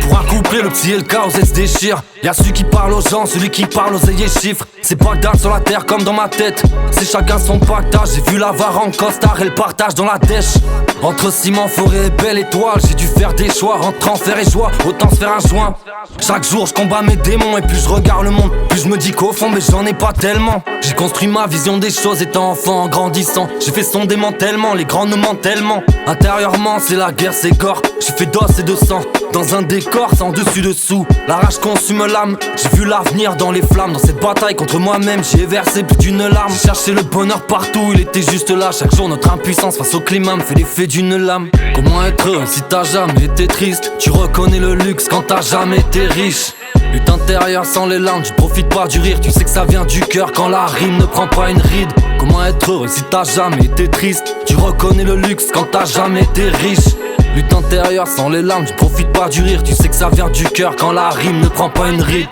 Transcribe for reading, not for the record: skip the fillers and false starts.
Pour un couplet, le petit et le chaos se déchire. Y'a celui qui parle aux gens, celui qui parle aux ayés chiffres. C'est Bagdad sur la terre comme dans ma tête. C'est chacun son pactage. J'ai vu la VAR en costard et le partage dans la dèche. Entre ciment, forêt et belle étoile, j'ai dû faire des choix. Entre enfer et joie, autant se faire un joint. Chaque jour je combats mes démons et plus je regarde le monde, plus je me dis qu'au fond mais j'en ai pas tellement. J'ai construit ma vision des choses étant enfant, en grandissant. J'ai fait son démantèlement, les grands nous mentent tellement. Intérieurement c'est la guerre, c'est gore. J'ai fait d'os et de sang, dans un décor sans dessus dessous. La rage consume l'âme, j'ai vu l'avenir dans les flammes. Dans cette bataille contre moi-même, j'y ai versé plus d'une larme. J'ai cherché le bonheur partout, il était juste là. Chaque jour notre impuissance face au climat me fait l'effet d'une lame. Comment être heureux si t'as jamais été triste? Tu reconnais le luxe quand t'as jamais été riche. Lutte intérieure sans les larmes, tu profites pas du rire. Tu sais que ça vient du cœur quand la rime ne prend pas une ride. Comment être heureux si t'as jamais été triste? Tu reconnais le luxe quand t'as jamais été riche. Lutte intérieure sans les larmes, tu profites pas du rire. Tu sais que ça vient du cœur quand la rime ne prend pas une ride.